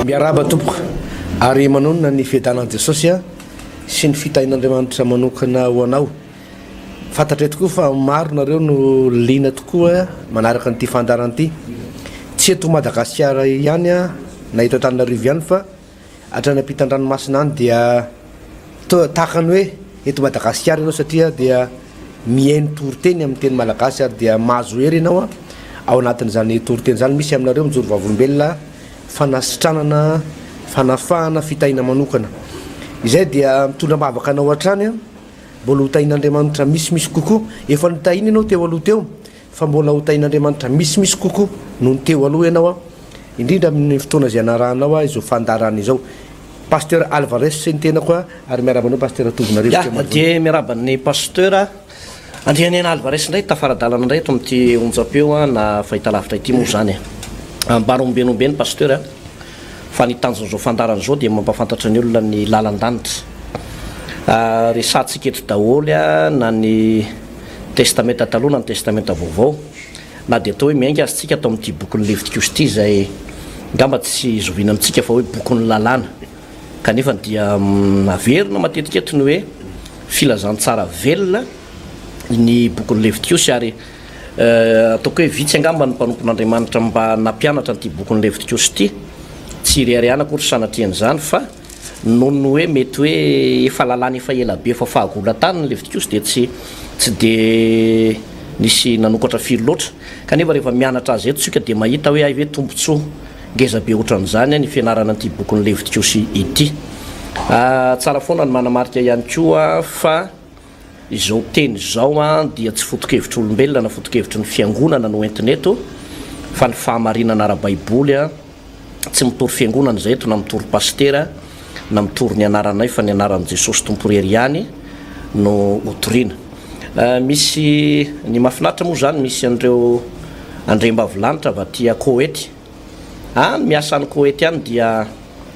miaraba tompoka ary manonona ny fiadanan'i Jesosy sy ny fitahin'Andriamanitra manokana ho anao. Fantatra tokoa fa maro nareo no lina tokoa manaraka nyity fandaran'ity. Tsy eto Madagasikara ihany na eto Antananarivo ihany fa hatrany ampitan-dranomasina any dia tahaka ny hoe eto Madagasikara ianao satria dia mihaino toriteny amin'ny teny malagasy ary dia mahazo hery ianao ao anatin'izany toriteny zany. Misy aminareo mijoro vavolombelona fanasitranana fanafahana fitahina manokana. Izay dia mitondra mavaka anao hatrany mbola hotahin'Andriamanitra misimisy kokoa. Efa nitahina ianao teo aloha teo fa mbola hotahin'Andriamanitra misimisy kokoa noho ny teo aloha ianao indrindra amin'ny fotoana izay anarahanao izao fandarana izao. Pasteur Alvarez sy ny tenako ary miarabanao Pasteur Tovinarivo. Dia miaraban'ny Pasteur Andrianena Alvarez ndray tafaradalana ndray eto amin'ity onjam-peo na fahitalavitra ity moa zany. Mbarombenombeny Pasteur fa ny tanjon'izao fandarana izao dia mampafantatra ny olona ny lalan-danitra. Resantsika eto daholo na ny testamenta taloha na ny testamenta vaovao na dia atao hoe miainga azitsika atao amin'ity bokin'ny Levitikos ity izay ngamba tsy zoviana amintsika fa hoe bokin'ny lalàna. Kanefa dia averina matetika eto ny hoe filazantsara velona ny bokin'ny Levitikos ary ataoko hoe vitsy angamba ny mpanompon'Andriamanitra mba nampianatra n'ity bokin'ny Levitikos ity. Tsy riariana akory sanatrian'izany fa noho ny hoe mety hoe efa lalàna efa ela be fa fahagola-tany ny Levitikos dia tsy dia nisy nanokatra firy loatra. Kanefa rehefa mianatra azy eto tsika dia mahita hoe ay ve tombontsoa ngeza be ohatran'izany ny fianarana n'ity bokin'ny Levitikos ity. Tsara foana ny manamarika ihany koa fa izao teny izao dia tsy foto-kevitr'olombelona na foto-kevitry ny fiangonana no entina eto fa ny fahamarinana ara-baiboly tsy mitory fiangonana izay eto na mitory pastera na mitory ny anaranay fa ny anaran'i Jesosy tomporery ihany no hotoriana. Misy ny mahafinaritra moa zany misy an'ireo andrem-bavilanitra avy aty Koety. Ny miasa any Koety any dia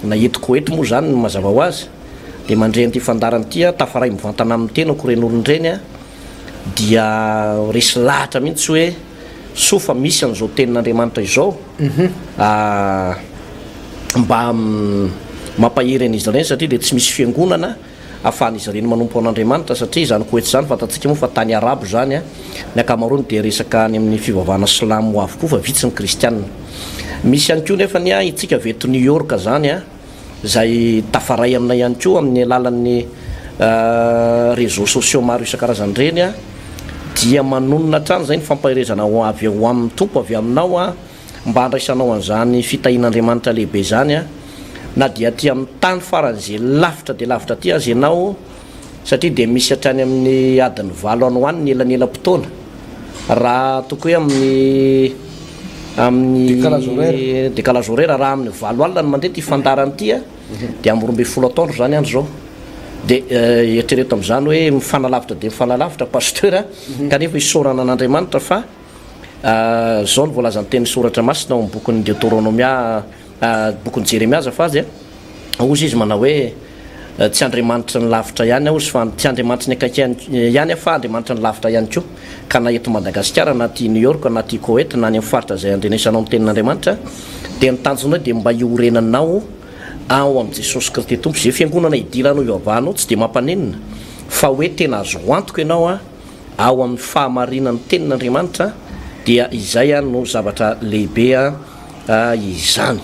naheto Koety moa zany no mazava ho azy dia mandre an'ity fandarana ity tafaray mivantana amin'ny teny akoren'olon-dreny dia resy lahatra mihitsy hoe sofa misy an'izao tenin'Andriamanitra izao mba mampahery an'izy ireny satria dia tsy misy fiangonana ahafahan'izy ireny manompo an'Andriamanitra satria izany Koety izany fantatsika moa fa tany arabo zany ny ankamaroany dia resaka any amin'ny fivavahana silamo avokoa fa vitsy ny kristianina. Misy ihany koa nefa ny itsika veto New York zany izay tafaray aminay ihany koa amin'ny alalan'ny réseaux sociaux maro isan-karazany ireny dia manonona hatrany zay ny fampaherezana ho avy ho amin'ny tompo avy aminao mba handraisanao an'izany fitahin'Andriamanitra lehibe zany na dia aty amin'ny tany faran'izay lavitra dia lavitra aty azy ianao satria dia misy hatrany amin'ny adiny 8 any ho any ny elanelam-potoana raha toko hoe amin'ny décalage horaire raha amin'ny 7 alina ny mandeha ty fandarana ity dia amin'ny 12 taona zany andro zao dia eritrereto amin'izany hoe mifanalavitra dia mifanalavitra Pasteur kanefa isaorana an'Andriamanitra fa zao ny voalazan'ny teny soratra masina ao amin'ny bokin'ny Deutéronomia bokin'ny Jeremia azafazy ozy izy manao hoe tsy Andriamanitra ny lavitra ihany ozy fa tsy Andriamanitra ny akaiky ihany fa Andriamanitra ny lavitra ihany koa ka na eto Madagasikara na ty New York na ty Koety na ny amin'ny faritra izay andrenesanao amin'ny tenin'Andriamanitra dia ny tanjonao dia mba iorenanao ao amin'ny Jesosy Kristy tompo izay fiangonana idiranao ioavahanao tsy dia mampanenina fa hoe tena azo antoka ianao ao amin'ny fahamarinan'ny tenin'Andriamanitra dia izay no zavatra lehibe izany.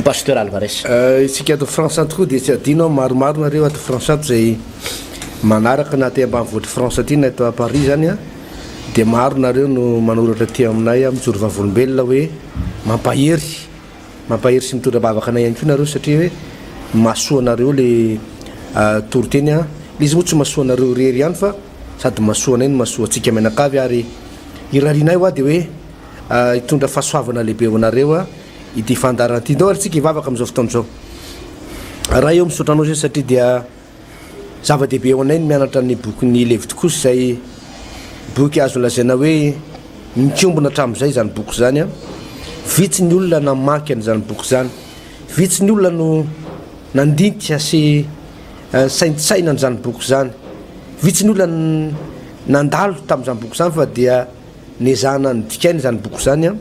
Pasteur Alvarez. Isika ato France tokoa dia tsy adino maromaro nareo ato France zay manaraka na ty ambanivohitry France aty na eto à Paris zany dia maro nareo no manoratra ty aminay mijoro vavolombelona hoe mampahery sy mitondra bavaka anay ihany koa nareo satria hoe mahasoa nareo le toriteny izy moa tsy mahasoa nareo rery ihany fa sady mahasoa anay no mahasoa antsika menakavy ary irarianay dia hoe hitondra fahasoavana lehibe ho anareo ity fandarana ity. Ndao ary tsika hivavaka amin'izao fotoana izao raha eo misotranao zay satria dia zava-dehibe ho anay ny mianatra ny bokin'ny Levitikos izay boky azo lazaina hoe mikiombona hatramin'izay zany boky zany vitsy ny olona namaky an'izany boky zany, vitsy ny olona no nandinitra sy saintsaina an'izany boky zany, vitsy ny olona nandalo tamin'izany boky zany fa dia nezahana ny dikainy zany boky zany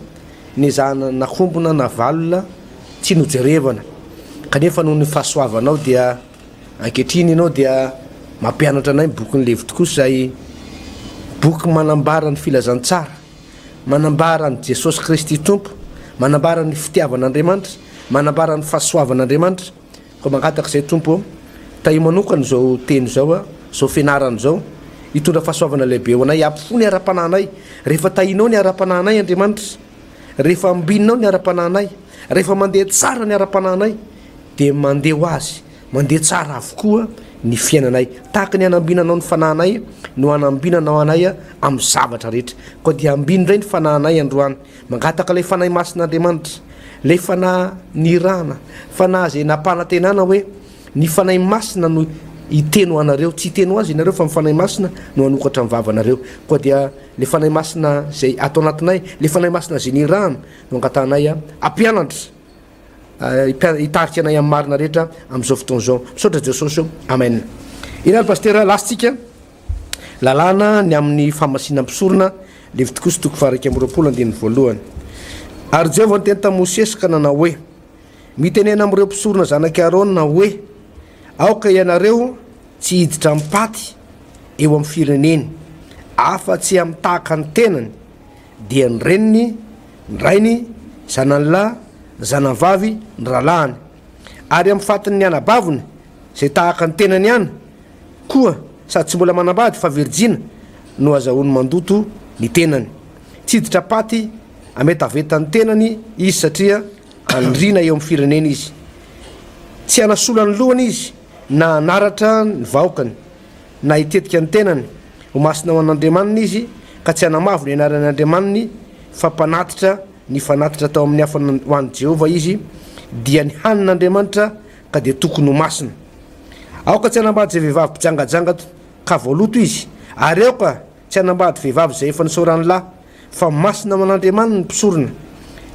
nezahana nakombona navalona tsy nojerevana kanefa noho ny fahasoavanao dia ankehitriny ianao dia mampianatra anay boky ny levy tokoa zay boky manambara ny filazantsara, manambara ny Jesosy Kristy tompo, manambara ny fitiavan'Andriamanitra, manambara ny fahasoavan'Andriamanitra. Ko mangataka zay tompo ta io manokana zao teny zao a zao fianarana zao hitondra fahasoavana lehibe ho anay, ampifony ara-panahinay rehefa tahinao ny ara-panahinay Andriamanitra, rehefa ambinao ny ara-panahinay, rehefa mandeha tsara ny ara-panahinay dia mandeha ho azy mandeha tsara avokoa ny fiainanay tahaka ny anambinanao ny fanahinay no anambinanao anay amin'ny zavatra rehetra. Koa dia ambiny indray ny fanahinay androany mangataka ilay fanahy masin'Andriamanitra, lay fanahy nirana, fanahy zay nampanantenana hoe ny fanahy masina no hiteno anareo, tsy hiteno azy ianareo fa mifanahy masina no anokatra amin'ny vavanareo. Koa dia le fanahy masina zay atao anatinay, le fanahy masina zay nirana no angatanay ampianatra hitarika anay amin'ny marina rehetra amin'izao fotoan'izao. Misaotra Jesosy. Amen. Ina pasteur lasitsika lalàna ny amin'ny famasina mpisorona levy tokoa sy toko faharaiky amby roapolo andininy voalohany. Ary Jehovah niteny tamin'ny Mosesy ka nanao hoe mitenena amin'ireo mpisorona zanaky Arona hoe aoka ianareo tsy hiditra amin'ny paty eo amin'ny fireneny afa-tsy amin'ny tahaka ny tenany dia ny reniny, ny rainy, zananylahy, zanavavy, ny ralahany, ary amin'ny fatiny ny anabaviny zay tahaka ny tenany ihany koa sady tsy mbola manambady fa virjina no azahoany mandoto ny tenany. Tsy hiditra paty ametaveta ny tenany izy satria andrina eo amin'ny firenena izy. Tsy anasola ny lohany izy na anaratra ny vahoakany na hitetika ny tenany ho masina ho an'Andriamanina izy ka tsy anamavo ny anaran'ny Andriamaniny fa mpanatitra ny fanatitra tao amin'ny hafa ho an'i Jehovah izy dia ny hanin'Andriamanitra ka dia tokony ho masina. Aoka tsy anambady zay vehivavy mpijangajanga ka voaloto izy, ary aoka tsy anambady vehivavy zay efa nisaorany lahy fa masina aman'Andriamanina ny mpisorona.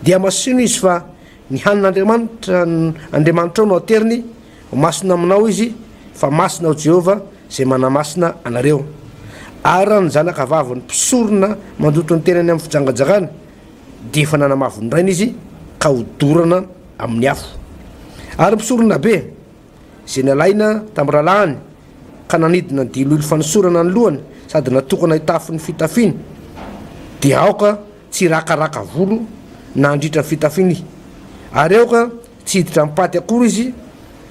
Dia masino izy fa ny hanin'Andriamanitra Andriamanitra no ateriny ho masina aminao izy fa masina ao Jehovah zay manamasina anareo. Ary ny zanaka vavy ny mpisorona mandoto ny tenany amin'ny fijangajangana dia efa nanamavony rainy izy ka hodorana amin'ny afo. Ary mpisorona be zay nalaina tamin'ny ralahany ka nanidina ny dilolo fanisorana ny lohany sady natokana hitafiny fitafiny dia aoka tsy rakaraka volo na andritra ny fitafiny, ary aoka tsy hiditra amin'ny paty akory izy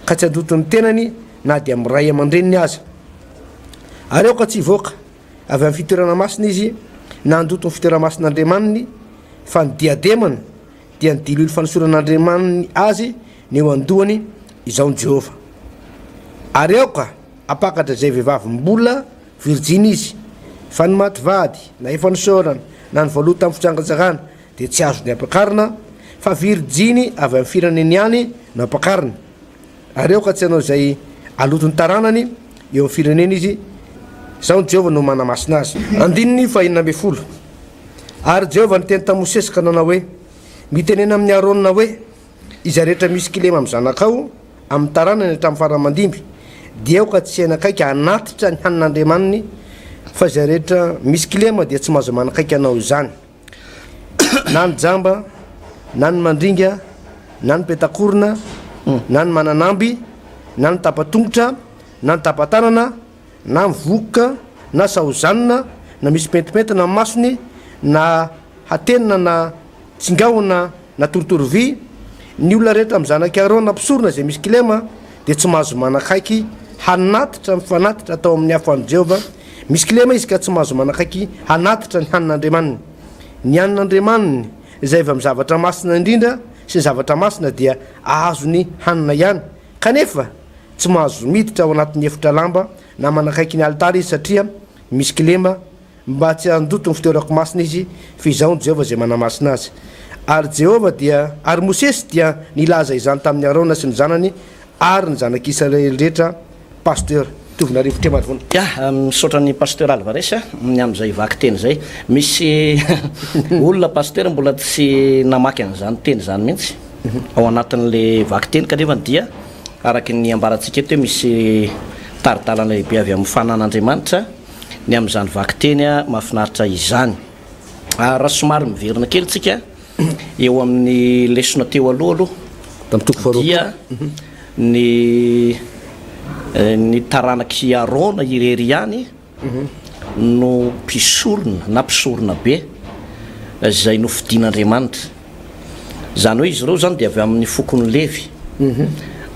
ka tsy andoto ny tenany na dia miray aman-dreniny aza. Ary aoka tsy hivoaka avy amin'ny fitoerana masina izy na andoto ny fitoerana masin'Andriamaniny fa ny diademana dia ny dilolo fanisoran'Andriamaniny azy ny eo andohany izao ny Jehovah. Ary aoka apakatra zay vehivavy mbola virjina izy fa ny maty vady na efa nisaorana na ny voaloto tamin'ny fijangajangana dia tsy azo ny ampakarina fa virjiny avy amin'ny fireneny ihany no ampakarina. Ary aoka tsy hanao zay aloto ny taranany eo amin'ny firenena izy, zao ny Jehovah no manamasina azy. Andininy fahinana amby folo. Ary Jehovah niteny tamin'ny Mosesy ka nanao hoe mitenena amin'ny Arona hoe iza rehetra misy kilema amin'ny zanakao amin'ny taranany hatramin'ny faramandimby dia aoka tsy anakaiky anatitra ny hanin'Andriamaniny, fa izay rehetra misy kilema dia tsy mahazo manakaiky anao izany na ny jamba na ny mandringa na ny petakorona na ny mananamby na ny tapatongotra na ny tapatanana na ny vokoka na sahozanina na misy pentipentina amin'ny masony na hatenina na tsingahona na torotorovi. Ny olona rehetra amin'ny zanaky Arona mpisorona zay misy kilema dia tsy mahazo manakaiky hanatitra mifanatitra atao amin'ny afo an'i Jehovah. Misy kilema izy ka tsy mahazo manakaiky hanatitra ny hanin'Andriamaniny. Ny hanin'Andriamaniny izay avy amin'ny zavatra masina indrindra sy zavatra masina dia ahazo ny hanina ihany, kanefa tsy mahazo miditra ao anatin'ny efitra lamba na manakaiky ny alitara izy satria misy kilema mba tsy andoto ny fitoerako masina izy fa izao ny Jehovah zay manamasina azy. Ary Jehovah dia ary Mosesy dia nilaza izany tamin'ny Arona sy ny zanany ary ny zanak'Israely rehetra. Pasteur tovinarivo Tremarivona. Ya, misaotra ny pasteur Alvarez ny amin'izay vaky teny zay. Misy olona pasteur mbola tsy namaky an'izany teny zany mihitsy ao anatin'le vaky teny kanefa dia araky ny ambarantsika eto hoe misy taridalana lehibe avy amin'ny fanan'Andriamanitra ny amin'izany vaky teny mahafinaritra izany. Raha somary miverina kely tsika eo amin'ny lesona teo aloha tamin'ny toko faharoapolo dia ny taranaky arona irery ihany no mpisorona na mpisorona be zay no fidian'Andriamanitra. Zany hoe izy ireo zany de avy amin'ny fokony levy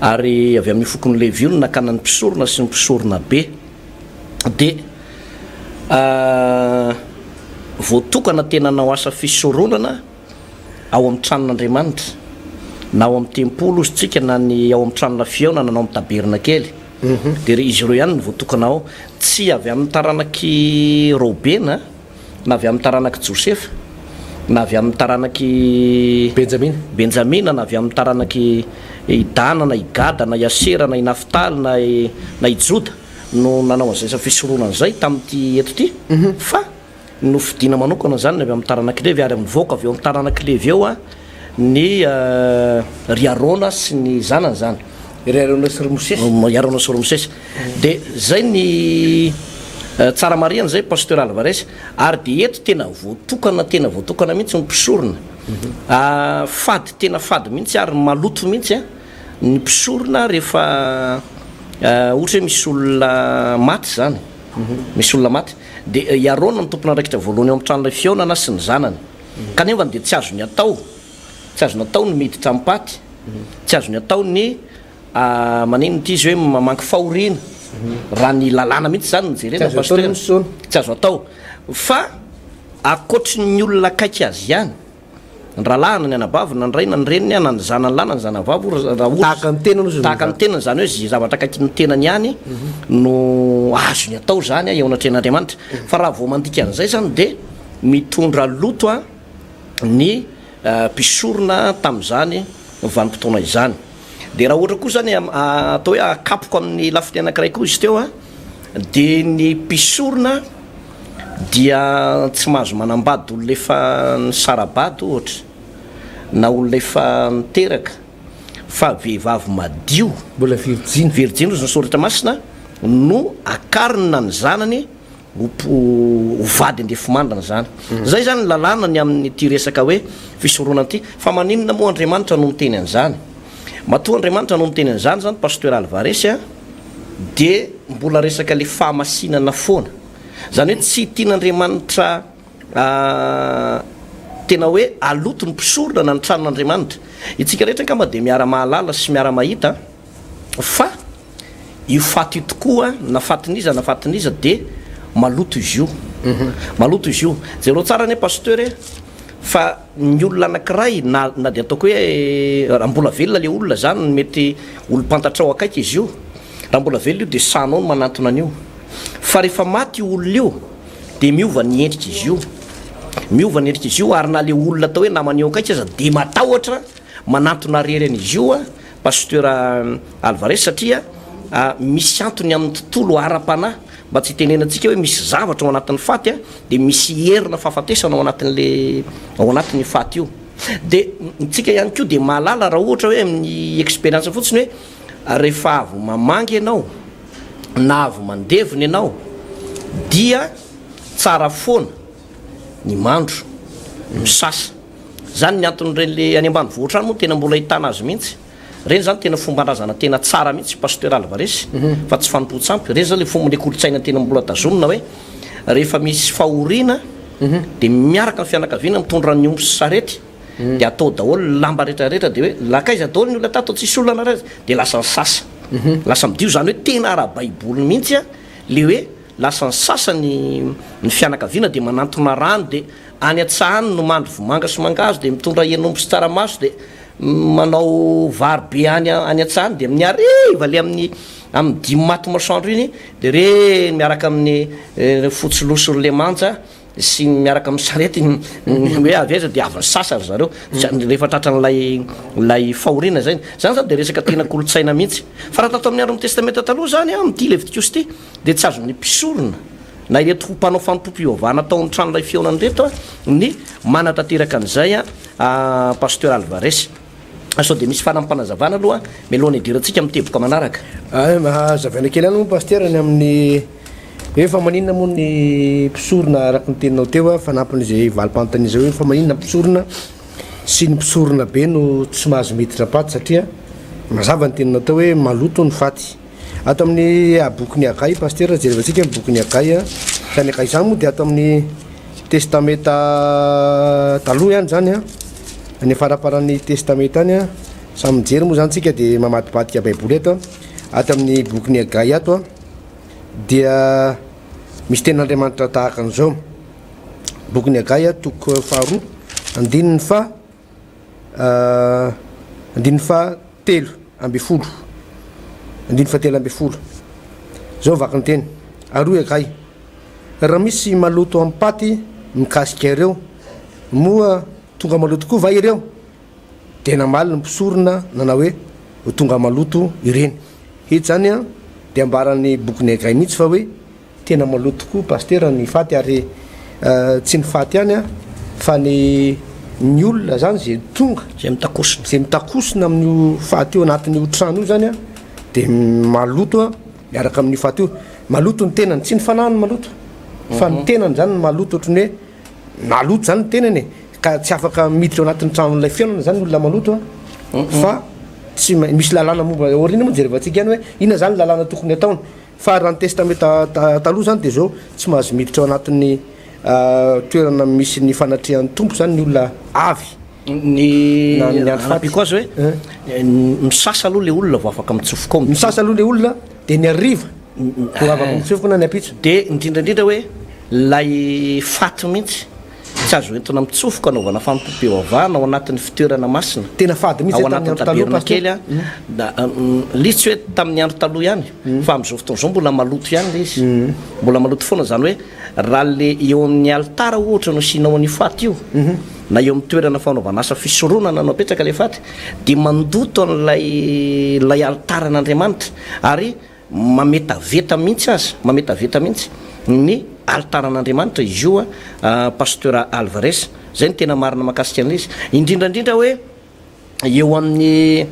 ary avy amin'ny fokony levy io no nakana ny mpisorona sy ny mpisorona be de voatokana tena nao asa fisoronana ao amin'ny tranon'Andriamanitra na ao amin'ny tempolo izy tsika na ny ao amin'ny tranona fiaonana na ao amin'ny taberna kely de izy ireo ihany ny voatokana ao, tsy avy amin'ny taranaky Robena na avy amin'ny taranaky Josefa na avy amin'ny taranaky Benjamina na avy amin'ny taranaky Idana na Igada na Iasera na Naftaly na Ijoda no nanao an'izay fisoronana zay tamin'ity eto ty fa no fidina manokana zany avy amin'ny taranaky Levy ary mivoaka avy eo amin'ny taranaky Levy eo ny ry Arona sy ny zanany zany ry Arona sy Ramosesy de zay ny tsara mariana zay pasteur Alvarez ary de eto tena voatokana mihitsy ny mpisorona fady tena fady mihitsy ary maloto mihitsy ny mpisorona rehefa ohatra hoe misy olona maty zany misy olona maty de Arona ny tompona andraikitra voalohany eo amin'ny tranon'ilay fiaonana sy ny zanany kanefa de tsy azo ny atao ny miditra amin'ny paty tsy azo ny atao ny manino ty izy hoe mamanky fahoriana raha ny lalàna mihitsy zany nijerena pasteur tsy azo atao fa akoatry ny olona akaiky azy ihany ny ralahana ny anabavina ny raina ny reniny na ny zanany lana ny zanavavo tahaka ny tenany zany hoe zay zavatra akaiky ny tenany ihany no azo ny atao zany eo anatrehan'Andriamanitra fa raha vao mandika an'izay zany de mitondra loto ny mpisorona tamin'izany vanim-potoana izany de raha ohatra koa zany atao hoe akapoko amin'ny lafiny anankiray koa izy teo de ny mpisorona dia tsy mahazo manambady olo lefa ny sarabady ohatra na olo lefa niteraka fa vehivavy madio mbola virjiny ozy nysoratra masina no akarina ny zanany hovady andefomandrina zany zay zany lalàna ny amin'ny ty resaka hoe fisoronana ty fa maninona moa Andriamanitra no miteny an'izany matoa Andriamanitra no miteny an'izany zany pasteur Alvarez de mbola resaka le fahamasinana foana zany hoe tsy tian'Andriamanitra tena hoe aloto ny mpisorona na ny tranon'Andriamanitra itsika rehetra kama de miara mahalala sy miara mahita fa io faty io tokoa na fatiniza de maloto izy io maloto izy io zero tsara ny pasteur fa ny olona anankiray na de ataoko hoe raha mbola velona le olona zany mety olo-pantatrao akaiky izy io raha mbola velona io de sanao no manantona an'io fa rehefa maty io olona io de miova ny endrika izy io ary na le olona atao hoe namany eo akaiky aza de matahotra manantona rery an'izy io pasteur Alvarez satria misy antony amin'ny tontolo ara-panahy mba tsy tenenantsika hoe misy zavatra ao anatin'ny faty de misy herina fahafatesana ao anatin'ny faty io de tsika ihany koa de mahalala raha ohatra hoe amin'ny expérience fotsiny hoe rehefa avy mamangy ianao na avy mandevina ianao dia tsara foana ny mandro misasa zany ny anton'ireny le any ambanivohitra any moa tena mbola hitana azy mihitsy reny zany tena fomban-drazana tena tsara mihitsy pasteur Alvarez fa tsy fanompontsampy reny zany le fomba le kolotsaina tena mbola tazonina hoe rehefa misy fahoriana de miaraka ny fianakaviana mitondra ny omby sy sarety de atao daholo lamba rehetrarehetra de hoe lakaiza daholo ny olona tato tsisy olona anaraizy de lasa ny sasa lasa midio zany hoe tena ara-baiboly mihitsy le hoe lasa ny sasany ny fianakaviana de manantona rano de any atsahany no mandro vomanga sy mangazo de mitondra henomby sy tsaramaso de manao vary be any atsahany de amin'ny ariva le amin'ny dimy maty masoandro iny de re miaraka amin'ny fotsilosy le manja sy miaraka amin'ny sarety hoe avy aiza de avy ny sasa ry zareo rehefa tratran'lay fahoriana zany zany de resaka tena kolotsaina mihitsy fa raha tato amin'ny Aroa Testamenta taloha zany am'ty Levitikosy ty de tsy azon'ny mpisorona na ireto mpanao fanompoam-pivavahana atao ny tranon'ilay fiaonany reto ny manatanteraka an'izay pasteur Alvarez sao de misy fanampanazavana aloha melohany idirantsika miteboka manaraka mahazavaina kely any moa pasteur ny amin'ny efa maninona moa ny mpisorona araka ny teninao teo fanampin'izay valim-panontaniana hoe fa maninona mpisorona sy ny mpisorona be no tsy mahazo miditra paty satria mazava ny tena natao hoe maloto ny faty ato amin'ny aboky ny agay paster jerevantsika boky ny agay zany agay zany moa dia ato amin'ny testameta taloha ihany zany a ny faraparan'ny testameta any a samy mijery moa zany tsika dia mamadibadika baiboly eto ato amin'ny boky ny agay ato a dia misy ten'andriamanitra tahaka an'izao boky ny agay a toko faharoa andininy fa telo amby folo zao vaky ny teny aroa agay raha misy maloto amin'ny paty mikasika ireo moa tonga maloto koa va ireo tena maly ny mpisorona nanao hoe ho tonga maloto ireny hity zany a dia ambarany boky ny agay mihitsy fa hoe tena maloto koa paster ny faty ary tsy ny faty ihany a fa ny olona zany zay tonga zay mitakosona amin'io faty io anatin'io trano io zany a dia maloto a miaraka amin'io faty io maloto ny tenany tsy ny fanahiny maloto fa ny tenany zany ny maloto ohatrany hoe maloto zany ny tenany ka tsy afaka miditra eo anatin'ny tranon'ilay fiainana zany olona maloto a fa tsy misy lalàna momba orina moa jerevantsika ihany hoe inona zany lalàna tokony ataony fa raha ny testameta taloha zany dia zao tsy mahazo miditra ao anatin'ny toerana misy ny fanatrehan'ny tompo zany ny olona avy ny anapiko azy hoe misasa aloha le olona vo afaka mitsofoka ao misasa aloha le olona dia ny ariva vo afaka mitsofoka na ny apitso dia indrindrandrindra hoe lay faty mihitsy tsy azo entina mitsofoka anaovana fampibeoavahana ao anatin'ny fitoerana masina tena fady mihitsy ao anatin'ny taberna kely a da lisy hoe tamin'ny andro taloha ihany fa amin'izao fotoana zao mbola maloto ihany le izy mbola maloto foana zany hoe raha le eo amin'ny altara ohatra no sinao an'io faty io na eo amin'ny toerana fanaovana asa fisoronana no apetraka le faty dia mandoto an'lay altara an'Andriamanitra ary mametaveta mihitsy azy mametaveta mihitsy ny altaran'Andriamanitra izy io a pasteur Alvarez zay ny tena marina mahakasika an'ilay izy indrindrandrindra hoe eo amin'ny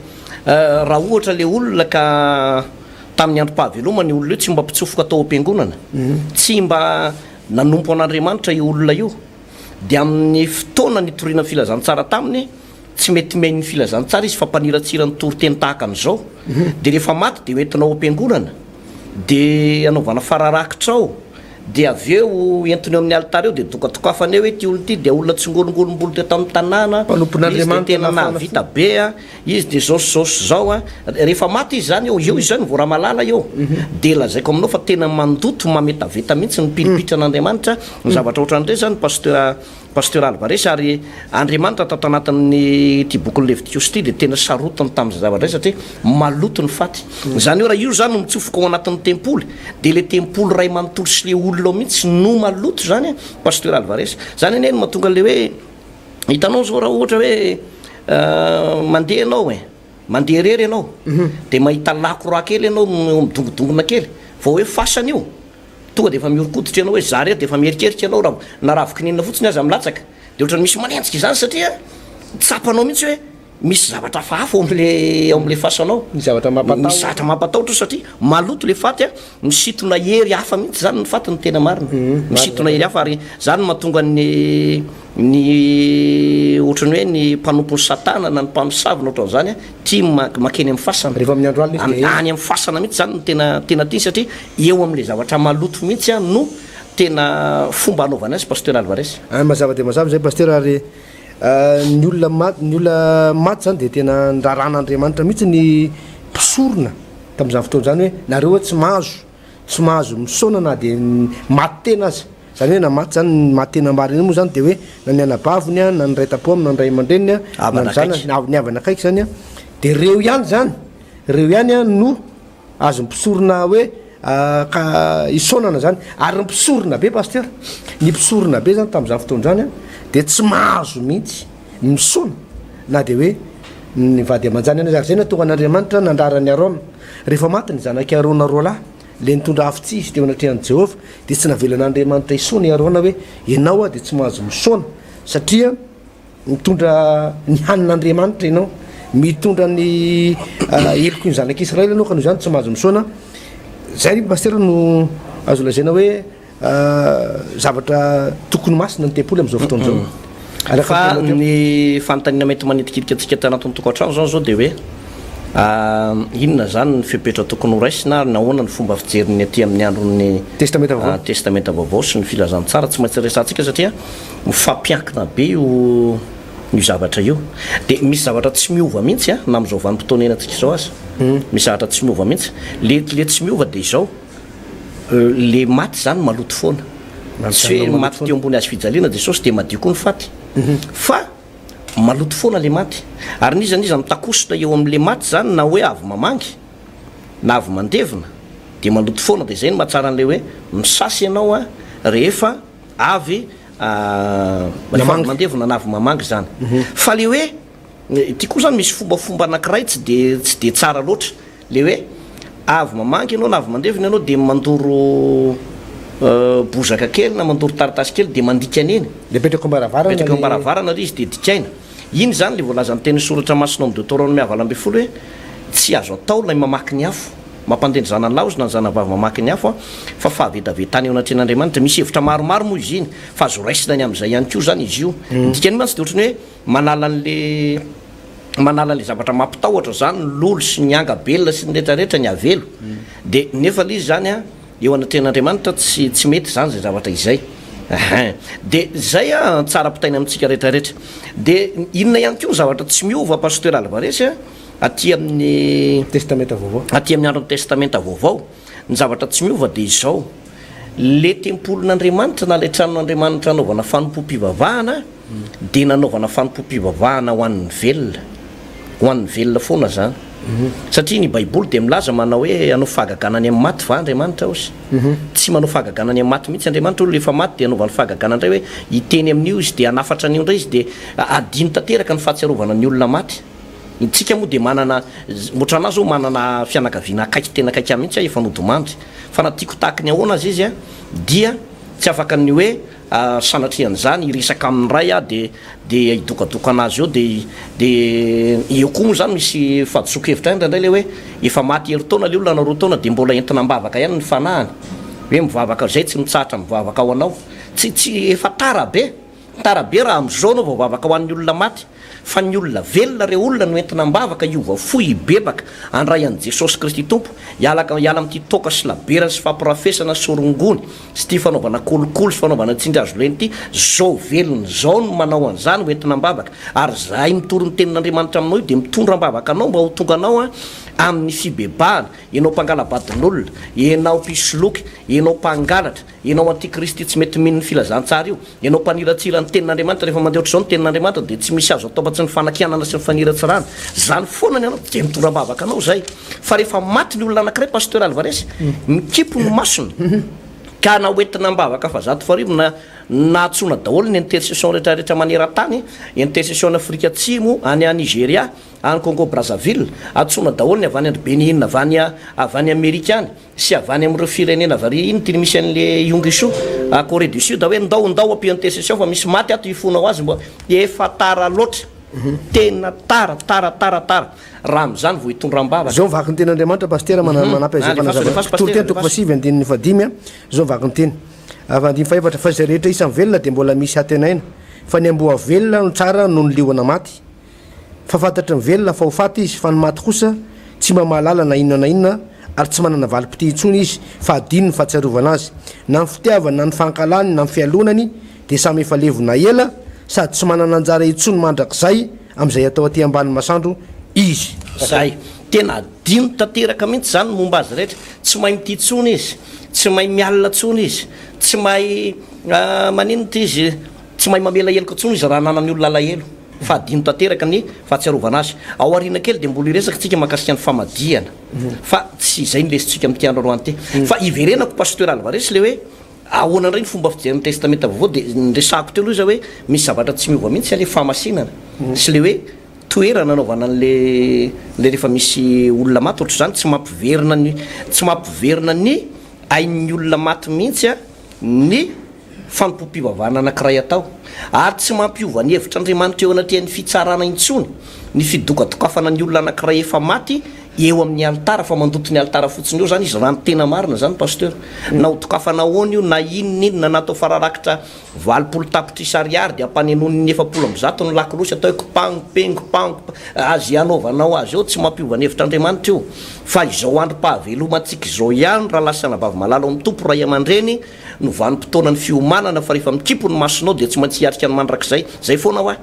raha ohatra le olona ka tamin'ny androm-pahaveloma ny olona io tsy mba mpitsofoka tao am-piangonana tsy mba nanompo an'Andriamanitra io olona io dia amin'ny fotoana nitoriana ny filazantsara taminy tsy mety mainy filazantsara izy fa mpaniratsirany toriteny tahaka an'izao dia rehefa maty dia hoentinao am-piangonana dia anaovana fararakitra ao dia avy eo entiny eo amin'ny altara eo dia tokatokafany eo hoe ty olona ity dia olona tsy ngolongolombolo teto amin'ny tanàna izy dia tena navita be a izy dia zaosy zao a rehefa maty izy zany eo izy zany voaraha malala eo dia lazaiko aminao fa tena mandoto mametaveta mihitsy ny pilipitra an'Andriamanitra ny zavatra ohatran'ireny zany pasteur Alvarez ary Andriamanitra tato anatin'ny ty bokin'ny Levitikos ty dia tena sarotiny tamin'izay zavatra satria maloto ny faty zany hoe raha io zany no mitsofoka ao anatin'ny tempoly dia le tempoly ray manontolo sy le olona ao mihitsy no maloto zany pasteur Alvarez zany eny mahatonga le hoe hitanao zao raha ohatra hoe mandeha ianao mandeha rery ianao dia mahita lako raha kely ianao midongodongona kely vao hoe fasana io tonga dia efa miorokoditra ianao hoe za rery dia efa mierikerika ianao raha naravokininina fotsiny azy am'latsaka dia ohatrany misy manenjika izany satria tsapanao mihitsy hoe misy zavatra hafahafa ao am'le fasanao misy zavatra mampatahotra satria maloto le faty a misitona hery hafa mihitsy zany ny faty ny tena marina misitona hery hafa ary zany mahatonga ny ohatrany hoe ny mpanompon'ny satana na ny mpamosavina ohatran'izany tia makeny amin'ny fasana rehefa amin'ny andro alina any amin'ny fasana mihitsy zany no tena tia satria eo amin'le zavatra maloto mihitsy a no tena fomba anaovana azy pasteur Alvarez mazava dia mazava zay pasteur ary ny olona maty zany dia tena nraran'Andriamanitra mihitsy ny mpisorona tamin'izany fotoana zany hoe nareo hoe tsy mahazo misaona na dia maty tena azy zany hoe na maty zany maty tena marina moa zany dia hoe na ny anabaviny a na ny ray tapo amina ny ray aman-dreniny a na ny zanany ny avana akaiky zany a dia reo ihany a no azo mpisorona hoe ka isaonana zany ary ny mpisorona be pasteur ny mpisorona be zany tamin'izany fotoana zany a dia tsy mahazo mihitsy misaona na dia hoe ny vady aman-jany any ary zay na tonga an'Andriamanitra nandrarany Arona rehefa maty ny zanaky Arona roa lahy le nitondra hafitsy izy teo anatrehan'i Jehova dia tsy navelan'Andriamanitra isaona Arona hoe ianao a dia tsy mahazo misaona satria mitondra ny hanin'Andriamanitra ianao mitondra ny eloko ny zanak'Israely ianao ka noho zany tsy mahazo misaona zay pasteur no azo lazaina hoe zavatra tokony masina ny tempoly amin'izao fotoana zao fa ny fanontaniana mety manetikidika atsika tanatin'ny tokantrano zany zao de hoe inona zany ny fepetra tokony ho raisina ary nahoana ny fomba fijeriny aty amin'ny andron'ny testamenta vaovao sy ny filazany tsara tsy maintsy resantsika satria mifampiankina be io zavatra io de misy zavatra tsy miova mihitsy na am'izao vanim-potoana enantsika zao azy misy zavatra tsy miova mihitsy le tsy miova de izao le maty zany maloto foana tsy hoe maty teo ambony azy fijaliana de saosy de madio koa ny faty fa maloto foana le maty ary nizaniza mitakosona eo am'le maty zany na hoe avy mamangy na avy mandevina de maloto foana de zay ny mahatsara an'le hoe misasy ianao rehefa avy mandevina na avy mamangy zany fa le hoe ty koa zany misy fombafomba anankiray tsy de tsara loatra le hoe avy mamangy ianao na avy mandevina ianao de mandoro bozaka kely na mandoro taratasy kely de mandika aneny de petraka ambaravarana ry izy de dikaina iny zany le voalazan'ny teny soratra masina amin'ny Deutéronome avalambe folo hoe tsy azo atao lay mamaky ny afo mampandendry zanany laozy na ny zanavavy mamaky ny afo fa fahavetavetany eo anatren'Andriamanitra misy hevitra maromaro moa izy iny fa azo raisina ny am'izay ihany koa zany izy io dikany mantsy de ohatrany hoe manala an'le zavatra mampitahotra zany lolo sy ny angabelona sy ny rehetrarehetra ny avelo de nefa le izy zany eo anatren'Andriamanitra tsy mety zany zay zavatra izay de zay tsara pitaina amintsika rehetrarehetra de inona ihany koa zavatra tsy miova pasteur Alvarez aty amin'ny andron'ny testamenta vaovao ny zavatra tsy miova de izao le tempolon'Andriamanitra na le tranon'Andriamanitra anaovana fanompo-pivavahana de nanaovana fanompo-pivavahana ho an'ny velona foana zany satria ny baiboly de milaza manao hoe anao fahagaganany amin'ny maty va Andriamanitra osy tsy manao fahagaganany amin'ny maty mihitsy Andriamanitra olo rehefa maty de anaovany fahagagana indray hoe hiteny amin'io izy de anafatra an'io indray izy de adiny tanteraka ny fahatsiarovana ny olona maty itsika moa de manana motranazy zao manana fianakaviana akaiky tena akaiky a mihitsy efa nodomandry fa na tiako tahaky ny ahoana azy izy dia tsy afaka ny hoe sanatrian'izany iresaka amin'ny ray de idokadoko anazy eo de eo koa moa zany misy fahadisoko-hevitra indray le hoe efa maty heritaona le olona na roa taona de mbola entina mbavaka ihany ny fanahany hoe mivavaka zay tsy mitsahatra mivavaka ao anao tsy efa tara be raha am'izao anao vavavaka ho an'ny olona maty fa ny olona velona re olona no entina mbavaka iova foy ibebaka andray an' Jesosy Kristy tompo hiala am'ty toka sy laberana sy fampirafesana sorongony sy ty fanaovana kolokolo sy fanaovana tsindry azo leny ty zao velona zao no manao an'izany ho entina mbavaka ary zay mitory ny tenin'Andriamanitra aminao io de mitondra mbavaka anao mba ho tonga anao amin'ny fibebahana ianao mpangalabadin'olona ianao pisoloky ianao mpangalatra ianao antikristy tsy mety miny ny filazantsara io ianao mpaniratsira ny tenin'Andriamanitra rehefa mandeha ohatr' zao ny tenin'Andriamanitra de tsy misy azo atao tsy ny fanakianana sy ny faniratsirana zany foana ny anao de mitondra mbavaka anao zay fa rehefa maty ny olona anankiray pasteur Alvarez mikipo ny masony ka na hoentina mbavaka fa zato farivo natsona daholo ny intercession rehetrarehetra maneran-tany intercession Afrika Atsimo any a Nigeria any Congo Brazzaville atsona daholo ny avany any Benin avany Amerika any sy avany amin'ireo firenena vari iny ty misy an'le Yongiso a Corée du Sud hoe ndao ampio intercession fa misy maty ato ifonao azy mba efa tara loatra tena tara raha am'izany vo hitondram-bavaka zao mivaky ny tenin'Andriamanitra pasteur manampy toko fasivy andininy fadimy zao mivaky ny teny avandimy faefatra fa zay rehetra isan'ny velona de mbola misy atenaina fa ny amboa velona no tsara no ny liona maty fa fantatry ny velona fa ho faty izy fa ny maty kosa tsy mamahalala na inona na inona ary tsy manana valim-pity intsony izy fa adiny ny fahatsiarovana azy na ny fitiavany na ny fankalany na ny fialonany de samy efa levona ela sady tsy manana anjara intsony mandrak'zay am'izay atao aty ambany masandro izy zay tena adino tanteraka mihitsy zany momba azy rehetra tsy mahay mity tsony izy tsy mahay mialina tsony izy tsy mahay maninona ty izy tsy mahay mamela heloko tsony izy raha nanany olona alahelo fa adino tanteraka ny fahatsiarovana azy ao arina kely de mbola iresaka tsika mahakasika ny famadiana fa tsy izay nylesitsika am'ty andro roany ty fa iverenako pasteur Alvarez le hoe ahoana indray ny fomba fijeren'ny testamenta vaovao de nresako teo aloha za hoe misy zavatra tsy miova mihitsy le fahamasinana sy le hoe toerana anaovana an'le rehefa misy olona maty ohatr' zany tsy mampiverina ny ain'ny olona maty mihitsy ny fanompo-pivavahana anankiray atao ary tsy mampiova ny hevitr'Andriamanitra eo anatrehan'ny fitsarana intsony ny fidokadokafana ny olona anankiray efa maty eo amin'ny altara fa mandoto ny altara fotsiny eo zany izy raha ny tena marina zany pasteur na hotokafana ahoana io na inon'inona natao fararakitra 20 tapitry ariary de ampanenony 700 ny lakilosy atao hoe kopangopengopang azy anaovanao azy eo tsy mampiova ny hevitr'Andriamanitra io fa izao androm-pahavelomantsika izao ihany raha lasana vavy malalo amin'ny tompo ray aman-dreny no vanim-potoana ny fiomanana fa rehefa mikipo ny masonao de tsy maintsy hiarika ny mandrakizay zay foana hoa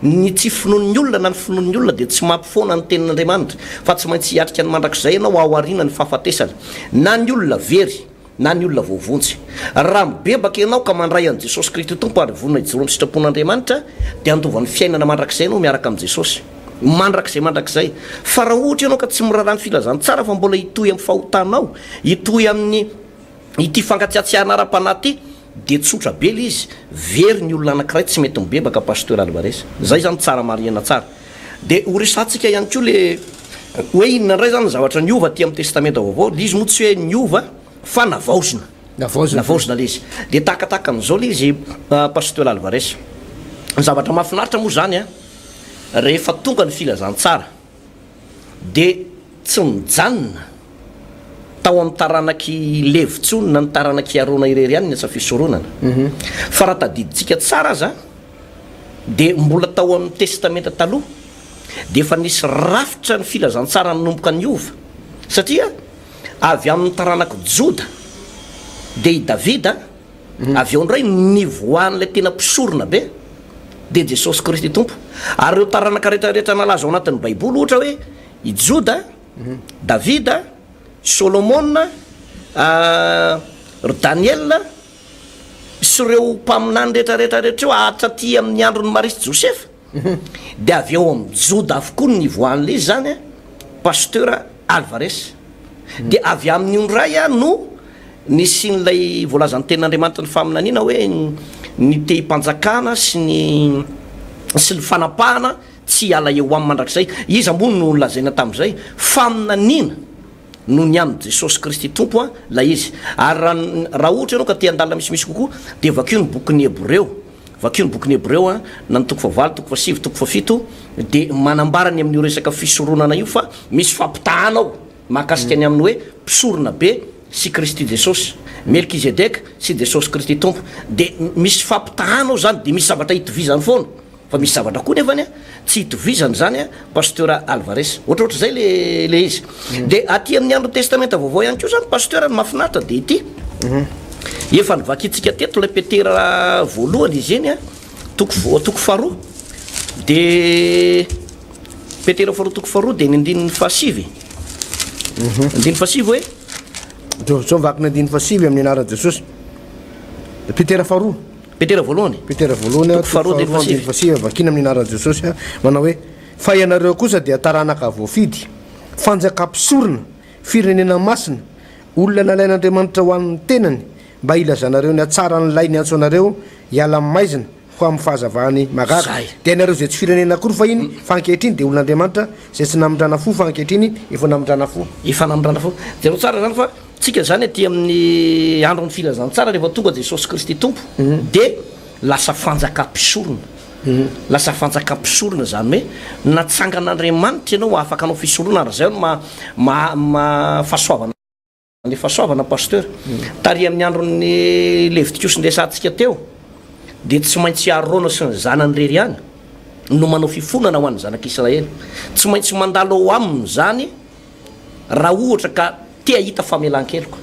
ny tsy finoan'ny olona na ny finoan'ny olona de tsy mampifoana ny tenin'Andriamanitra fa tsy maintsy hiatrika ny mandrakizay ianao ao arina ny fahafatesana na ny olona very na ny olona voavontsy raha mibebaka ianao ka mandray an' Jesosy Kristy tompo ary vonona ijoro amin'ny sitrapon'Andriamanitra de andovan'ny fiainana mandrakizay ianao miaraka amin'ny Jesosy mandrakizay fa raha ohatra ianao ka tsy miraharaha ny filazany tsara fa mbola hitohy amin'ny fahotanao hitohy amin'ny ity fankatsiatsiahana ara-panahy ty de tsotra be le izy very ny olona anankiray tsy mety mibebaka pasteur Alvarez zay zany tsara mariana tsara de horesantsika ihany koa le hoe inona ndray zany zavatra niova ty amin'ny testamenta vaovao le izy moa tsy hoe niova fa navaozina le izy de takataka an'izao le izy pasteur Alvarez ny zavatra mahafinaritra moa zany a rehefa tonga ny filazantsara de tsy mijanona tao amin'ny taranaky levintsony na ny taranaky arona irery ihany ny asa fisoronana fa raha tadiditsika tsara aza de mbola tao amin'ny testamenta taloha de efa nisy rafitra ny filazantsara nanomboka ny ova satria avy amin'ny taranaky Joda de i Davida avy eo ndray nivoan'lay tena mpisorona be de Jesosy Kristy tompo ary reo taranaka rehetrarehetra nalaza ao anatin'ny baiboly ohatra hoe i Joda Davida Solomona Daniel sy reo mpaminany rehetrarehetrarehetra eo atraty amin'ny androny Marisy Josefa de avy eo amin'ny Joda avokoa ny nivoan'le izy zany pasteur Alvarez de avy amin'ny ondray no nisy n'lay voalazan'ny tenin'Andriamanitra ny faminaniana hoe ny te-hipanjakana sy ny fanapahana tsy ala eo amin'ny mandrakizay izy ambony no lazaina tamin'izay faminaniana no ny amin'ny Jesosy Kristy tompo la izy ary raha ohatra ianao ka te andalina misimisy kokoa de vakio ny bokin'ny Hebreo na ny toko fa 7 toko fa 7 toko fa 7 de manambarany amin'io resaka fisoronana io fa misy fampitahanao mahakasika ny amin'ny hoe mpisorona be sy Kristy Jesosy Melkizedeka sy Jesosy Kristy tompo de misy fampitahanao zany de misy zavatra hitovizany foana fa misy zavatra koa nefany tsy hitovizany zany pasteur Alvarez ohatrohatra zay le izy de aty amin'ny andro testamenta vaovao ihany koa zany pasteur ny mahafinaritra de ity efa nivakitsika teto lay petera voalohany izy eny toko faharoa de petera faharoa toko faharoa de ny andininy fahasivy andininy fahasivy hoe zao vakina andininy fahasivy amin'ny anaran'i Jesosy petera faharoa petera voalohany andininy fahasivy vakina amin'ny anaran'i Jesosy manao hoe fa ianareo kosa dia taranaka voafidy fanjakam-pisorona firenena masina olona nalain'Andriamanitra ho an'ny tenany mba ilazanareo ny atsara nylay ny antso anareo hiala maizina ho amin'ny fahazavahany magara de anareo zay tsy firenena akory fa iny fankehitriny de olon'Andriamanitra zay tsy namindrana fo fankehitriny efa namindrana fo de no tsara zany fa tsika zany aty amin'ny andro ny filazantsara rehefa tonga Jesosy Kristy tompo de lasa fanjakam-pisorona lasa fanjakam-pisorona zany hoe natsangan'Andriamanitra ianao afaka anao fisorona ary zay no fahasoavana le fahasoavana pasteur tary amin'ny andron'ny Levitikosy ndesantsika teo de tsy maintsy Arona sy ny zanany rery ihany no manao fifonana ho an'ny zanak'Israely tsy maintsy mandalo ao aminy zany raha ohatra ka te ahita famelan-keloka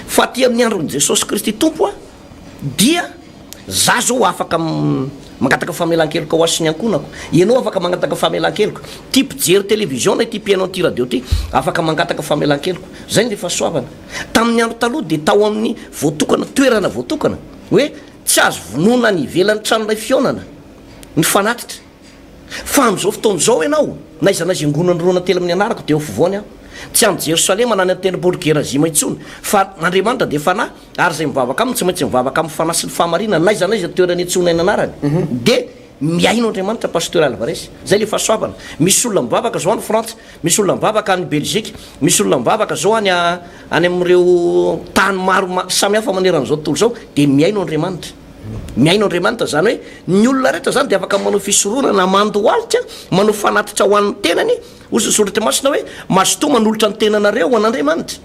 fa ty amin'ny andron'i Jesosy Kristy tompo dia za zao afaka mangataka famelan-keloka ho asiny ankonako ianao afaka mangataka famelan-keloka ty mpijery televizion na ty mpiainao ty radio ty afaka mangataka famelan-keloka zay ny rehefa soavana tamin'ny andro taloha de tao amin'ny voatokana toerana voatokana hoe tsy azo vonona ny ivelan'ny tranolay fionana ny fanatitra fa am'izao fotoan'izao ianao na iza nazy angonany rona telo amin'ny anarako de eo fivoany aho tsy amin'ny Jerosalema nany an-tendromboly Gerazima intsony fa Andriamanitra de fanahy ary zay mivavaka aminy tsy maintsy mivavaka amin'ny fanahy sy ny fahamarinana na iza naiza toerany antsona ny anarany de miaino Andriamanitra pasteur Alvarez zay le fahasoavana misy olona mivavaka zao any Frantsa misy olona mivavaka any Belgique misy olona mivavaka zao any amin'ireo tany maro samy hafa maneran'izao tontolo zao de miaino Andriamanitra miaino andriamanitra zany hoe ny olona rehetra zany de afaka manao fisoronana mandoalika manao fanatitra ho an'ny tenany ozy soratra masina hoe mazotoa manolotra ny tenanareo ho an'andriamanitra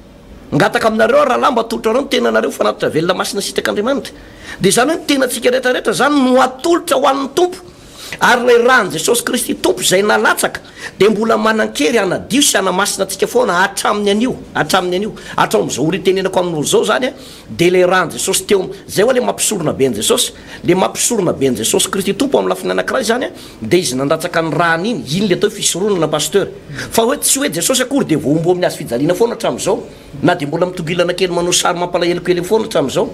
ngataka aminareo raha lamba atolotra anao ny tenanareo fanatitra velona masina sitak'andriamanitra de zany hoe ny tenatsika rehetrarehetra zany no atolotra ho an'ny tompo ary lay rany jesosy kristy tompo zay nalatsaka de mbola manan-kery anadio sy anamasina atsika foana hatramin'ny anio hatrao am'izao oritenenako amin'olo zao zany a de le rany jesosy teo zay hoe le mampisorona ben jesosy le mampisorona ben jesosy kristy tompo amin'ny lafiny anankiray zany a de izy nandatsaka ny rany iny le atao fisoronana pasteur fa hoe tsy hoe jesosy akory de voombo amin'ny azy fijaliana foana hatram'izao na de mbola mitongilana kely manao sary mampalahelo kely foana hatram'izao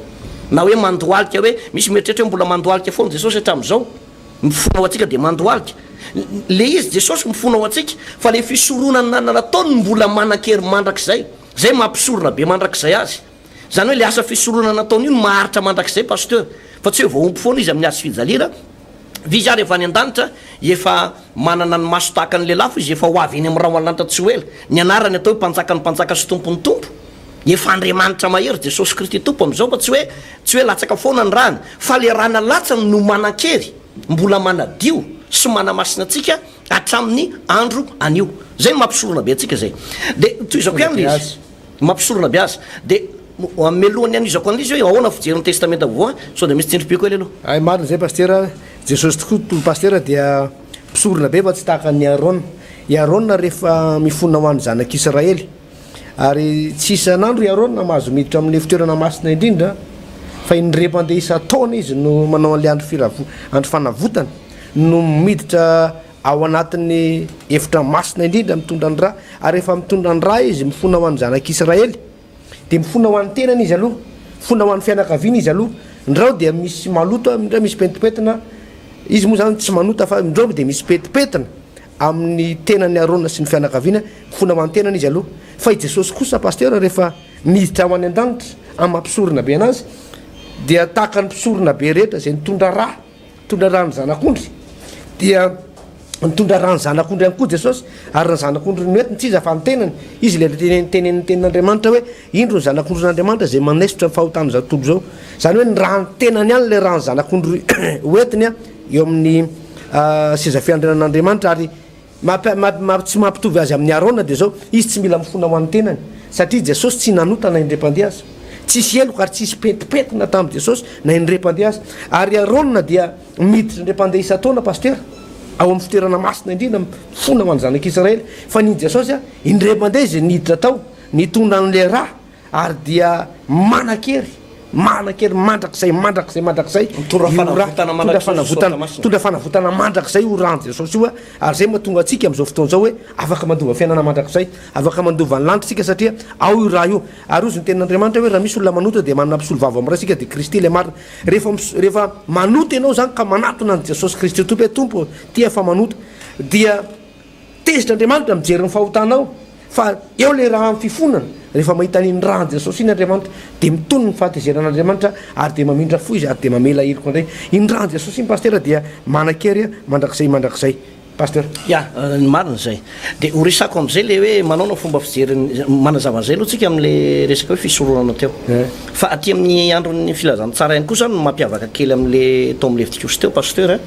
na hoe mandoalika hoe misy mieritreritra hoe mbola mandoalika foana jesosy hatram'izao mifona ao atsika de mandoalika le izy jesosy mifona ao atsika fa le fisoronany nanana taony mbola manan-kery mandrak'zay zay mampisorona be mandrak'zay azy zany hoe le asa fisoronana ataony io maharitra mandrak'zay pasteur fa tsy hoe voaompo foana izy amin'ny azy fijaliana vizy ary efa any an-danitra efa manana ny maso tahaka an'le lafo izy efa ho avy eny amin'ny raha oalanitra tsy ho ela ny anarany atao hoe mpanjaka ny mpanjaka sy tompony tompo efa andriamanitra mahery jesosy kristy tompo am'izao fa tsy hoe latsaka foana ny rany fa le rana latsany no manan-kery mbola manadio sy manamasina atsika hatramin'ny andro anio zay mampisorona be atsika zay de toizako ihany le izy mampisorona be azy de amelohany any izako an'izy hoe ahoana fijeryn'ny testamenta voa so de misy tsindripiko ely aloha ay marina zay paster jesosy tokoa tolo paster dia mpisorona be fa tsy tahaka ny arona rehefa mifona ho any zanak'israely ary tsy isan'andro iarona mahazo miditra amin'ny fitoerana masina indrindra fa indrepande isa-taona izy no manao an'le andro fanavotana no miditra ao anatin'ny efitra masina indrindra mitondra ny ra ary rehefa mitondra ny ra izy mifona ho any zanak'israely de mifona ho an'ny tenany izy aloha mifona ho an'ny fianakaviana izy aloha ndrao dia misy maloto ndra misy petipetina izy moa zany tsy manota fa ndrao de misy petipetina amin'ny tenany arona sy ny fianakaviana mifona ho an'ny tenany izy aloha fa i jesosy kosa pasteur rehefa miditra ho any an-danitra amin'ny mampisorona be anazy dia tahaka ny mpisorona be rehetra zay nitondra raha ny zanak'ondry dia nitondra raha ny zanak'ondry ihany koa jesosy ary ny zanak'ondry noetiny tsy iza fa ny tenany izy le tenen'ny tenin'andriamanitra hoe indro ny zanak'ondryn'andriamanitra zay manesotra ny fahotany zao tontolo zao zany hoe ny raha ny tenany ihany le raha ny zanak'ondry hoetiny a eo amin'ny seza fiandrenan'andriamanitra ary tsy mampitovy azy amin'ny arona de zao izy tsy mila mifona ho an'ny tenany satria jesosy tsy nanotana indrepande azy tsisy eloko ary tsisy petipetina tamin'i jesosy na indrepande azy ary arona dia miditra indrepande isa-taona pasteur ao amin'ny fitoerana masina indrindra mifona ho any zanak'israely fa ny jesosy a indrepande izy niditra tao nitondra an'le raha ary dia manan-kery mandrak'zay tondra fanavotana mandrak'zay io rany jesosy io a ary zay mahatonga atsika am'izao fotoana zao hoe afaka mandova fiainana mandrak'zay afaka mandova ny lanitra sika satria ao io raha io ary ozy ny tenin'andriamanitra hoe raha misy olona manota de manana mpisolo vava am'raha sika de kristy le marina rehefa manota ianao zany ka manatona ny jesosy kristy tompo hoe tompo tia fa manota dia tezitr'andriamanitra mijery ny fahotanao fa eo le raha amin'ny fifonana rehefa mahita niny raha jesosy iny andriamanitra de mitony ny fahatezeran'andriamanitra ary de mamindra fo izy ary de mamela eloko andray iny raha jesosy iny pasteur dia manan-kery mandrak'zay pasteur ya ny marina zay de horesako am'izay le hoe manaona fomba fijeriny manazavazay aloha tsika am'le resaka hoe fisoronana teo fa aty amin'ny andron'ny filazany tsara ihany koa zany no mampiavaka kely am'le tao am'le fitikosy teo pasteur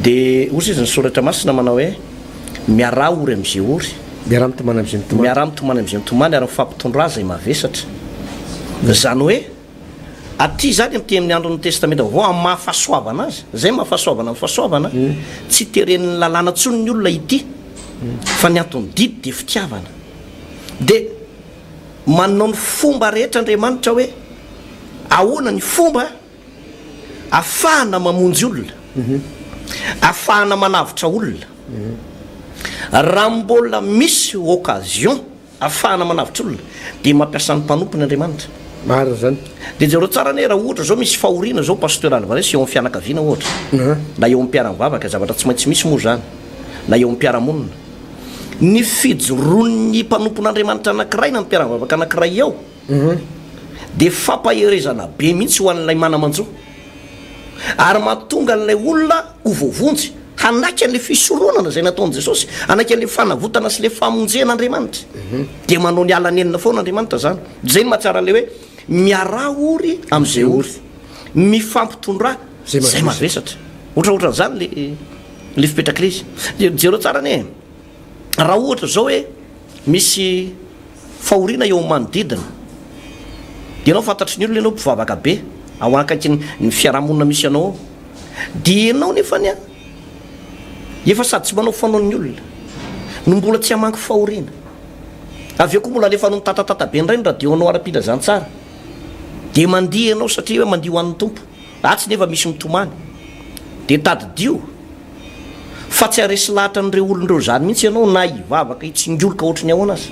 de ozy izy ny soratra masina manao hoe miara ory am'zay ory miara mitomany am'zay mitomany ary mifampitondra zay mavesatra zany hoe aty zany amty amin'ny andron'ny testamenta vao amin'ny mahafahasoavana azy zay mahafahasoavana amin'ny fahasoavana tsy teren'ny lalàna tsony ny olona ity fa ny antony didy de fitiavana de manao ny fomba rehetra andriamanitra hoe ahoana ny fomba afahana mamonjy olona afahana manavitra olona raha mbola misy occasion afahana manavitra olona de mampiasan'ny mpanompony andriamanitra marina zany de zareo tsara ne raha ohatra zao misy fahoriana zao pasteur alvares eo amin'ny fianakaviana ohatra na eo amin'ny mpiara-mivavaka zavatra tsy maintsy misy moa zany na eo amin'ny mpiara-monina ny fijoroan'ny mpanompon'andriamanitra anankiray na ny mpiara-mivavaka anankiray eo de fampaherezana be mihitsy ho an'ilay manamanjo ary mahatonga n'ilay olona ho voavonjy hanaky an'le fisoronana zay nataony jesosy anaky an'le fanavotana sy le famonjen'andriamanitra de manao ny alanenina foana andriamanitra zany zay ny mahatsara le hoe miara ory am'izay ory mifampitondra zay mavesatra ohatraohatran'izany le fipetraka le izy jereo tsara ane raha ohatra zao hoe misy fahoriana eo manodidina de anao fantatry ny olo anao mpivavaka be ao akaiky ny fiarahamonina misy anao de anao nefany a efa sady tsy manao fanaon'ny olona no mbola tsy hamanky fahoriana aveo koa mbola alefa anao nitatatata be ndray raha de anao ara-pila zany tsara de mandiha anao satria hoe mandio hoan'ny tompo atsy nefa misy mitomany de tadidio fa tsy aresy lahatra n'ireo olondreo zany mihitsy ianao na ivavaka itsingoloka ohatry ny ahoana azy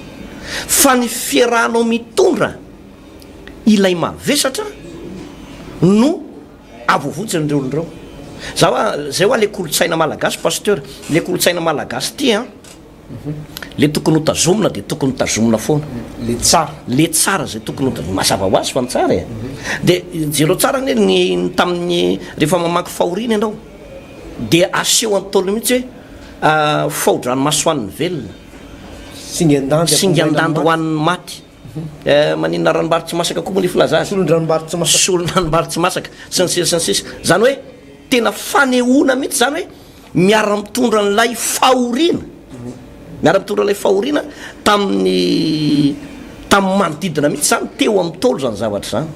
fa ny fiarahanao mitondra ilay mavesatra no avovotsyn'ireo olondreo zay hoa le kolotsaina malagasy pasteur le kolotsaina malagasy ty a le tokony hotazomina de tokony hotazomina foana le tsara zay tokony mazava ho azy fa ny tsara e de jereo tsara ny tamin'ny rehefa mamaky fahoriana ianao de aseho antolo mihitsy hoe fahodrano masoan'ny velona singan-dandy hoan'ny maty maninona ranombarotsy masaka koa moa ny filaza azy solondranombarotsy masaka sy ny sisa sy ny sisa zany hoe tena fanehoana mihitsy zany hoe miara-mitondra n'lay fahoriana miara-mitondra n'lay fahoriana tamin'ny manodidina mihitsy zany teo amin'ny tolo zany zavatra zany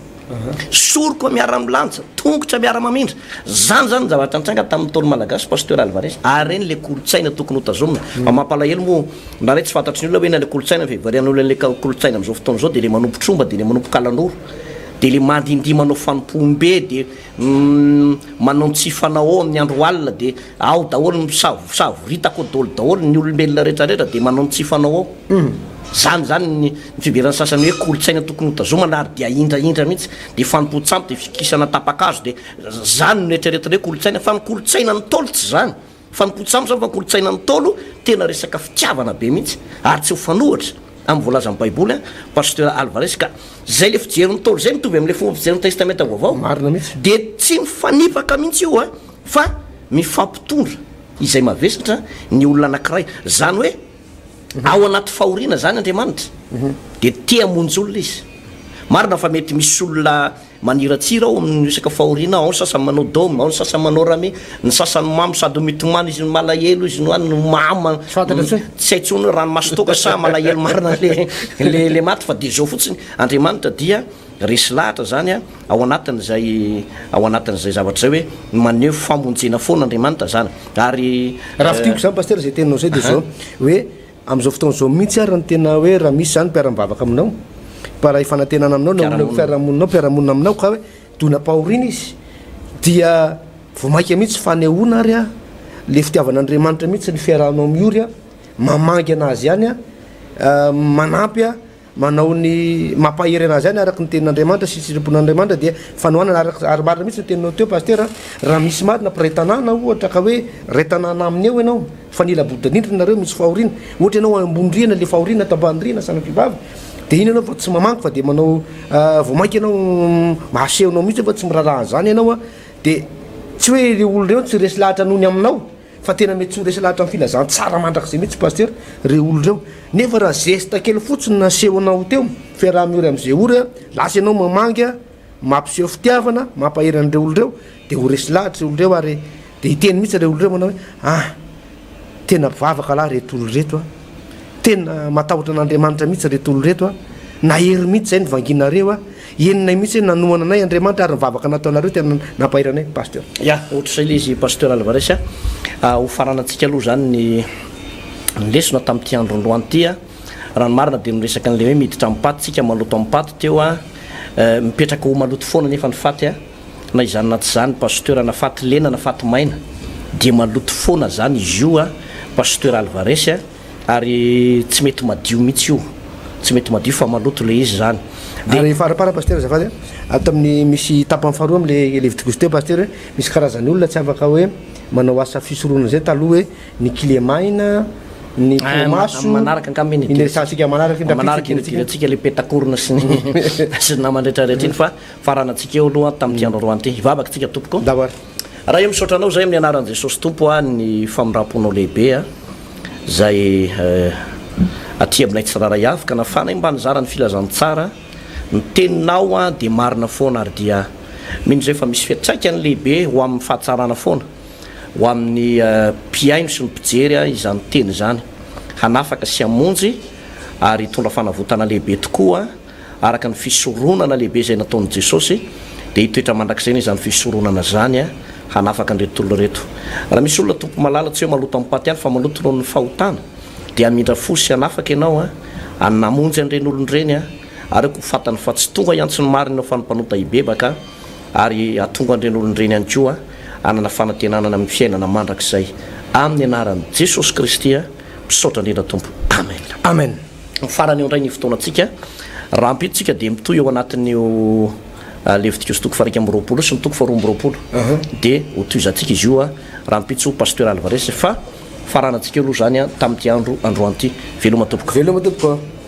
soroko miara-milantsa tongotra miara-mamindra zany zavatra nitsanga tamin'ny tolo malagasy pasteur Alvarez ary reny le kolotsaina tokony hotazomina mampalahelo moa na ray tsy fantatry ny olona hoe na le kolotsaina fivarian'olona le kolotsaina am'izao fotoana zao de le manompo tromba de le manompo kalanoro de le mandindy manao fanompombe de manao tsy fanao amin'ny andro alina de ao daholo savoritako daholo daholo ny olombelona rehetrarehetra de manao tsy fanao ao zany ny fiberan'ny sasany hoe kolotsaina tokony hotazomana ary de ahindrahindra mihitsy de fanompo-tsampy de fikisana tapakazo de zany no eritreretina hoe kolotsaina fa ny kolotsaina ny tolo tsy zany fa nipo-tsampy zany fa ny kolotsaina ny tolo tena resaka fitiavana be mihitsy ary tsy ho fanohatra amin'ny voalazan'ny baiboly pasteur Alvarez ka zay le fijeriny tolo zay mitovy am'le fomba fijeriny testamenta vaovao marina mihitsy de tsy mifanipaka mihitsy io fa mifampitondra izay mavesatra ny olona anankiray zany hoe ao anaty fahoriana zany Andriamanitra de tia monjy olona izy marina fa mety misy olona maniratsira ao amin'ny resaka fahoriana ao ny sasany manao dôme ao ny sasany manao rame ny sasany mamy sady mitomany izy malahelo izy no any mama tsy haitsony hoe ranomaso toka sa malahelo marina le maty fa de zao fotsiny Andriamanitra dia resy lahatra zany ao anatin'zay zavatra zay hoe maneho famonjena foana Andriamanitra zany ary raha fitiako zany pasteur zay teninao zay de zao hoe am'izao fotoana zao mihitsy ary ny tena hoe raha misy zany mpiara-mivavaka aminao para ifanantenana aminao na olona mpiarahamonina aminao ka hoe dona-pahoriana izy dia vomaika mihitsy fanehoana ary le fitiavan'Andriamanitra mihitsy ny fiarahanao miory mamangy anazy ihany manampy manao ny mampahery anazy ihany araky ny tenin'Andriamanitra sy sitrapon'Andriamanitra dia fanohanana ary marina mihitsy ny teninao teo pasteur raha misy marina mpiretanana ohatra ka hoe retanana aminy eo ianao fa nila bodinindry nareo misy fahoriana ohatra ianao ambondriana le fahoriana tambandriana samy vivavy de iny anao fa tsy mamanky fa de manao vomaika ianao mahasehonao mihitsy fa tsy miraraha zany ianao de tsy hoe le olo reo tsy resy lahatra nohony aminao fa tena mety tsy ho resy lahatra amin'ny filazany tsara mandrak'izay mihitsy pasteur reo olo reo nefa raha zesta kely fotsiny nasehonao teo fiaraha-miory am'izay ory lasa ianao mamangy mampiseho fitiavana mampahery an'ireo olo reo de ho resy lahatra olo reo ary de hiteny mihitsy reo olo reo manao hoe tena mpivavaka lahy reto olo reto tena matahotra an'Andriamanitra mihitsy reto olo reto nahery mihitsy zay nivanginareo enina mihitsy nanoana anay Andriamanitra ary nivavaka nataonareo tena nampahery anay pasteur ohatra zay le izy pasteur Alvarez ho faranantsika aloha zany ny lesona tamin'ity andro androany ty raha ny marina de miresaka an'le hoe miditra amin'ny paty tsika maloto amin'ny paty teo mipetraka ho maloto foana nefa ny faty na izany naty zany pasteur na faty lena na faty maina de maloto foana zany izy io pasteur Alvarez ary tsy mety madio mihitsy io tsy mety madio fa maloto le izy zany ary farapara pasteur zafady ato amin'ny misy tapany faharoa am'le vitrikosy teo pasteur misy karazany olona tsy afaka hoe manao asa fisoroana zay taloha hoe ny kilemaina ny pomaso manaraka ankambiny sika manarakatsika le petakorona sy sy namandretrarehetra iny fa faranatsika eo aloha tamin'ity andro roany ty hivavaka tsika tompoko davary raha io misaotranao zay amin'ny anaran'i Jesosy tompo ny famiraponao lehibe zay aty aminay tsiraray avy ka nafana mba nizara ny filazany tsara ny teninao de marina foana ary dia mino zay fa misy fiatraikany lehibe ho amin'ny fahatsarana foana ho amin'ny mpiaino sy ny mpijery izany teny zany hanafaka sy amonjy ary hitondra fanavotana lehibe tokoa araka ny fisoronana lehibe zay nataon'i Jesosy dia hitoetra mandrakizay ny izany fisoronana zany hanafaka an'ireto olona reto. Raha misy olona tompo malala tsy hoe maloto amin'ny paty ihany fa maloto noho ny fahotana dia amindra fosy hanafaka ianao namonjy an'ireny olon'ireny ary ko fatany fa tsy tonga iantso ny marina fanompanota ibebaka ary atonga an'ireny olon'ireny ihany koa anana fanantenanana amin'ny fiainana mandrakizay amin'ny anaran'i Jesosy Kristy misaotra indrindra tompo. Amen. Amen. Farany eo indray ny fotoanantsika raha ampitsika dia mitoy eo anatin'io Levitikos toko faharaiky amby roapolo sy ny toko faharoa amby roapolo dia ho toizantsika izy io raha ampitso pasteur Alvarez fa faranantsika aloha zany tamin'ity andro androany ity veloma tompoko.